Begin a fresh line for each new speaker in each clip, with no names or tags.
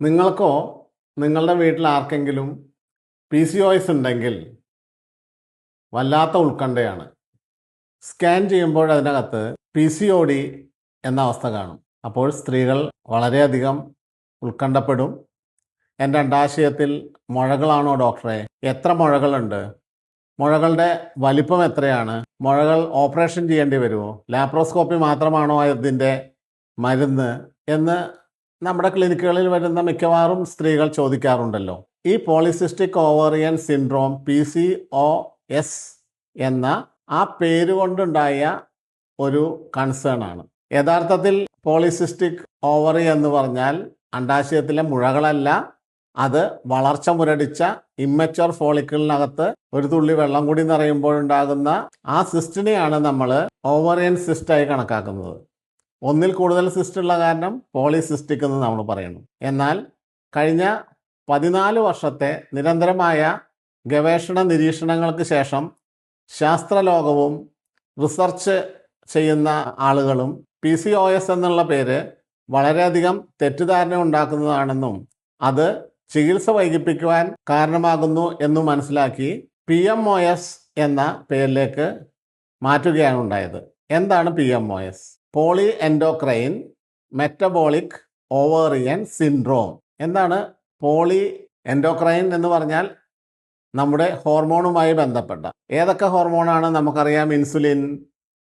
നിങ്ങൾക്കോ നിങ്ങളുടെ വീട്ടിൽ ആർക്കെങ്കിലും PCOS ഉണ്ടെങ്കിൽ വല്ലാത്ത ഉത്കണ്ഠയാണ്. സ്കാൻ ചെയ്യുമ്പോൾ അതിനകത്ത് PCOD എന്ന അവസ്ഥ കാണും. അപ്പോൾ സ്ത്രീകൾ വളരെയധികം ഉത്കണ്ഠപ്പെടും. എൻ്റെ അണ്ഡാശയത്തിൽ മുഴകളാണോ ഡോക്ടറെ? എത്ര മുഴകളുണ്ട്? മുഴകളുടെ വലിപ്പം എത്രയാണ്? മുഴകൾ ഓപ്പറേഷൻ ചെയ്യേണ്ടി വരുമോ? ലാപ്രോസ്കോപ്പി മാത്രമാണോ ഇതിൻ്റെ മരുന്ന് എന്ന് നമ്മുടെ ക്ലിനിക്കുകളിൽ വരുന്ന മിക്കവാറും സ്ത്രീകൾ ചോദിക്കാറുണ്ടല്ലോ. ഈ പോളിസിസ്റ്റിക് ഓവറിയൻ സിൻഡ്രോം PCOS എന്ന ആ പേര് കൊണ്ടുണ്ടായ ഒരു കൺസേൺ ആണ്. യഥാർത്ഥത്തിൽ പോളിസിസ്റ്റിക് ഓവറി എന്ന് പറഞ്ഞാൽ അണ്ഡാശയത്തിലെ മുഴകളല്ല, അത് വളർച്ച മുരടിച്ച ഇമ്മച്വർ ഫോളിക്കിളിനകത്ത് ഒരു തുള്ളി വെള്ളം കൂടി നിറയുമ്പോഴുണ്ടാകുന്ന ആ സിസ്റ്റിനെയാണ് നമ്മൾ ഓവറിയൻ സിസ്റ്റായി കണക്കാക്കുന്നത്. ഒന്നിൽ കൂടുതൽ സിസ്റ്റ് ഉള്ള കാരണം പോളിസിസ്റ്റിക് എന്ന് നമ്മൾ പറയുന്നു. എന്നാൽ കഴിഞ്ഞ 14 വർഷത്തെ നിരന്തരമായ ഗവേഷണ നിരീക്ഷണങ്ങൾക്ക് ശേഷം ശാസ്ത്രലോകവും റിസർച്ച് ചെയ്യുന്ന ആളുകളും PCOS എന്നുള്ള പേര് വളരെയധികം തെറ്റിദ്ധാരണ ഉണ്ടാക്കുന്നതാണെന്നും അത് ചികിത്സ വൈകിപ്പിക്കുവാൻ കാരണമാകുന്നു എന്നും മനസ്സിലാക്കി PMOS എന്ന പേരിലേക്ക് മാറ്റുകയാണ് ഉണ്ടായത്. എന്താണ് PMOS? Poly endocrine metabolic ovarian syndrome. എന്താണ് പോളി എൻഡോക്രൈൻ എന്ന് പറഞ്ഞാൽ? നമ്മുടെ ഹോർമോണുമായി ബന്ധപ്പെട്ട ഏതൊക്കെ ഹോർമോണാണ് നമുക്കറിയാം. ഇൻസുലിൻ,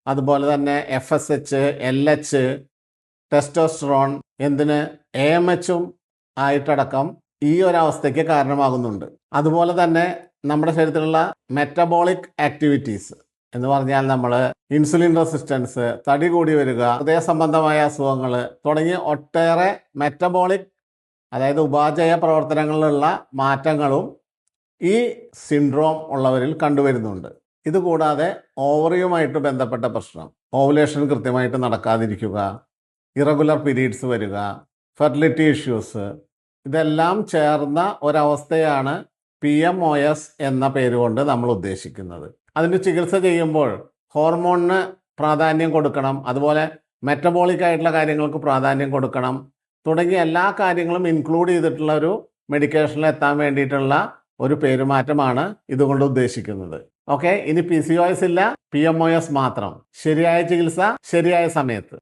അതുപോലെ തന്നെ FSH, LH, ടെസ്റ്റോസ്റ്ററോൺ, എന്തിന് AMHും ആയിട്ടടക്കം ഈ ഒരവസ്ഥയ്ക്ക് കാരണമാകുന്നുണ്ട്. അതുപോലെ തന്നെ നമ്മുടെ ശരീരത്തിലുള്ള മെറ്റബോളിക് ആക്ടിവിറ്റീസ് എന്ന് പറഞ്ഞാൽ നമ്മൾ ഇൻസുലിൻ റെസിസ്റ്റൻസ്, തടി കൂടി വരിക, ഹൃദയ സംബന്ധമായ അസുഖങ്ങൾ തുടങ്ങി ഒട്ടേറെ മെറ്റബോളിക് അതായത് ഉപാപചയ പ്രവർത്തനങ്ങളിലുള്ള മാറ്റങ്ങളും ഈ സിൻഡ്രോം ഉള്ളവരിൽ കണ്ടുവരുന്നുണ്ട്. ഇതുകൂടാതെ ഓവറിയുമായിട്ട് ബന്ധപ്പെട്ട പ്രശ്നം, ഓവുലേഷൻ കൃത്യമായിട്ട് നടക്കാതിരിക്കുക, ഇറഗുലർ പീരീഡ്സ് വരിക, ഫെർട്ടിലിറ്റി ഇഷ്യൂസ്, ഇതെല്ലാം ചേർന്ന ഒരവസ്ഥയാണ് PMOS എന്ന പേരുകൊണ്ട് നമ്മൾ ഉദ്ദേശിക്കുന്നത്. അതിന് ചികിത്സ ചെയ്യുമ്പോൾ ഹോർമോണിന് പ്രാധാന്യം കൊടുക്കണം, അതുപോലെ മെറ്റബോളിക് ആയിട്ടുള്ള കാര്യങ്ങൾക്ക് പ്രാധാന്യം കൊടുക്കണം, തുടങ്ങിയ എല്ലാ കാര്യങ്ങളും ഇൻക്ലൂഡ് ചെയ്തിട്ടുള്ള ഒരു മെഡിക്കേഷനിൽ എത്താൻ വേണ്ടിയിട്ടുള്ള ഒരു പേരുമാറ്റമാണ് ഇതുകൊണ്ട് ഉദ്ദേശിക്കുന്നത്. ഓക്കെ, ഇനി PCOS ഇല്ല, PMOS മാത്രം. ശരിയായ ചികിത്സ ശരിയായ സമയത്ത്.